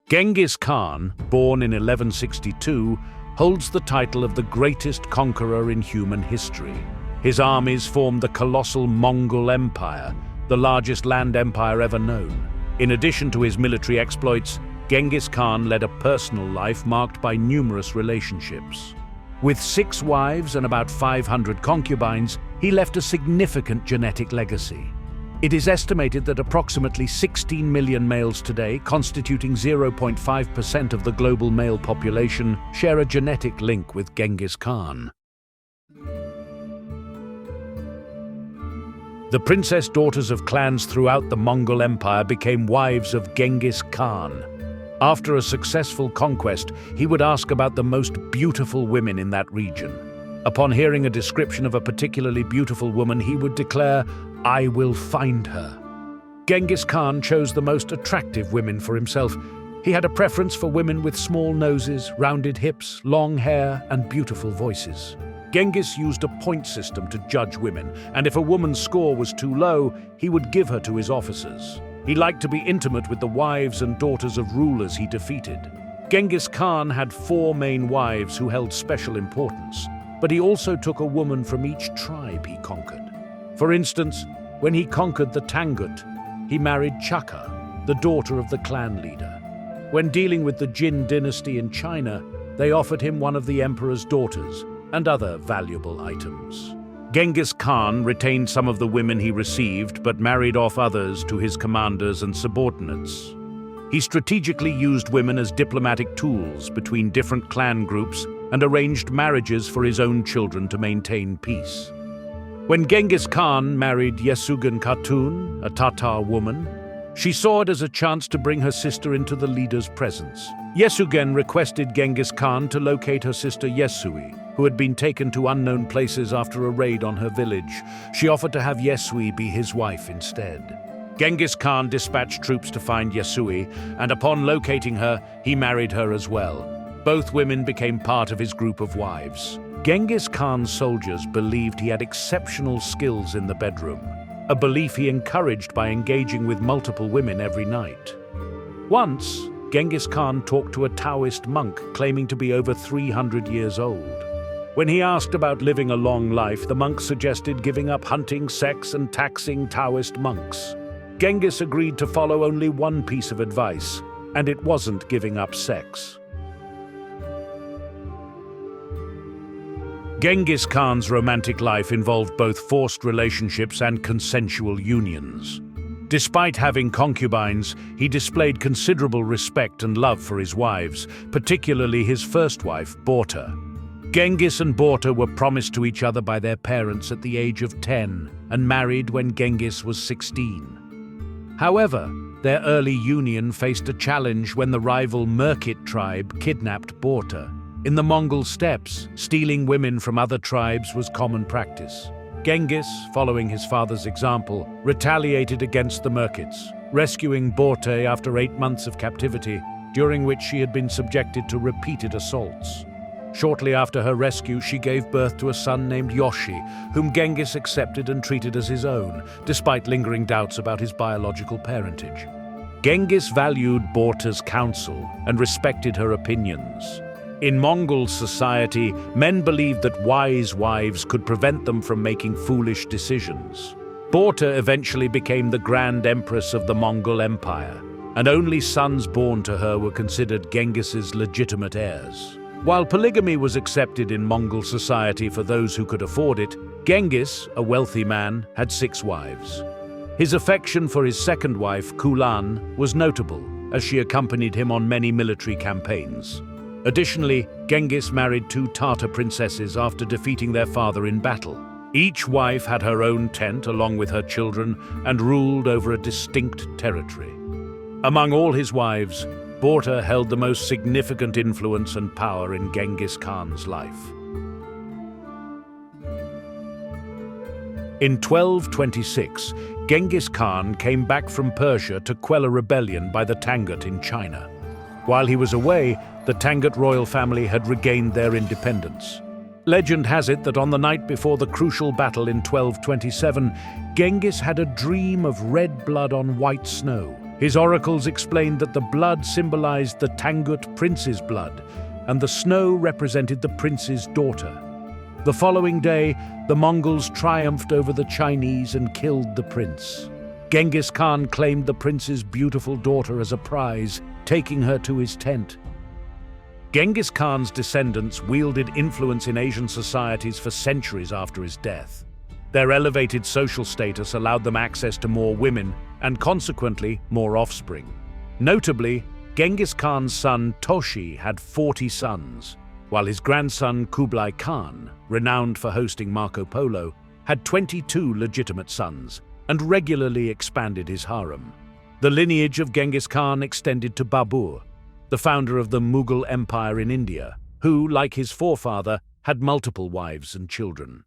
Genghis Khan, born in 1162, holds the title of the greatest conqueror in human history. His armies formed the colossal Mongol Empire, the largest land empire ever known. In addition to his military exploits, Genghis Khan led a personal life marked by numerous relationships. With 6 wives and about 500 concubines, he left a significant genetic legacy. It is estimated that approximately 16 million males today, constituting 0.5% of the global male population, share a genetic link with Genghis Khan. The princess daughters of clans throughout the Mongol Empire became wives of Genghis Khan. After a successful conquest, he would ask about the most beautiful women in that region. Upon hearing a description of a particularly beautiful woman, he would declare, "I will find her." Genghis Khan chose the most attractive women for himself. He had a preference for women with small noses, rounded hips, long hair, and beautiful voices. Genghis used a point system to judge women, and if a woman's score was too low, he would give her to his officers. He liked to be intimate with the wives and daughters of rulers he defeated. Genghis Khan had 4 main wives who held special importance, but he also took a woman from each tribe he conquered. For instance, when he conquered the Tangut, he married Chaka, the daughter of the clan leader. When dealing with the Jin dynasty in China, they offered him one of the emperor's daughters and other valuable items. Genghis Khan retained some of the women he received, but married off others to his commanders and subordinates. He strategically used women as diplomatic tools between different clan groups and arranged marriages for his own children to maintain peace. When Genghis Khan married Yesugan Khatun, a Tatar woman, she saw it as a chance to bring her sister into the leader's presence. Yesugan requested Genghis Khan to locate her sister Yesui, who had been taken to unknown places after a raid on her village. She offered to have Yesui be his wife instead. Genghis Khan dispatched troops to find Yesui, and upon locating her, he married her as well. Both women became part of his group of wives. Genghis Khan's soldiers believed he had exceptional skills in the bedroom, a belief he encouraged by engaging with multiple women every night. Once, Genghis Khan talked to a Taoist monk claiming to be over 300 years old. When he asked about living a long life, the monk suggested giving up hunting, sex, and taxing Taoist monks. Genghis agreed to follow only one piece of advice, and it wasn't giving up sex. Genghis Khan's romantic life involved both forced relationships and consensual unions. Despite having concubines, he displayed considerable respect and love for his wives, particularly his first wife, Borta. Genghis and Borta were promised to each other by their parents at the age of 10 and married when Genghis was 16. However, their early union faced a challenge when the rival Merkit tribe kidnapped Borta. In the Mongol steppes, stealing women from other tribes was common practice. Genghis, following his father's example, retaliated against the Merkits, rescuing Borte after 8 months of captivity, during which she had been subjected to repeated assaults. Shortly after her rescue, she gave birth to a son named Yoshi, whom Genghis accepted and treated as his own, despite lingering doubts about his biological parentage. Genghis valued Borta's counsel and respected her opinions. In Mongol society, men believed that wise wives could prevent them from making foolish decisions. Borta eventually became the Grand Empress of the Mongol Empire, and only sons born to her were considered Genghis's legitimate heirs. While polygamy was accepted in Mongol society for those who could afford it, Genghis, a wealthy man, had 6 wives. His affection for his second wife, Kulan, was notable, as she accompanied him on many military campaigns. Additionally, Genghis married 2 Tatar princesses after defeating their father in battle. Each wife had her own tent along with her children and ruled over a distinct territory. Among all his wives, Borta held the most significant influence and power in Genghis Khan's life. In 1226, Genghis Khan came back from Persia to quell a rebellion by the Tangut in China. While he was away, the Tangut royal family had regained their independence. Legend has it that on the night before the crucial battle in 1227, Genghis had a dream of red blood on white snow. His oracles explained that the blood symbolized the Tangut prince's blood, and the snow represented the prince's daughter. The following day, the Mongols triumphed over the Chinese and killed the prince. Genghis Khan claimed the prince's beautiful daughter as a prize, taking her to his tent. Genghis Khan's descendants wielded influence in Asian societies for centuries after his death. Their elevated social status allowed them access to more women and, consequently, more offspring. Notably, Genghis Khan's son Toshi had 40 sons, while his grandson Kublai Khan, renowned for hosting Marco Polo, had 22 legitimate sons and regularly expanded his harem. The lineage of Genghis Khan extended to Babur, the founder of the Mughal Empire in India, who, like his forefather, had multiple wives and children.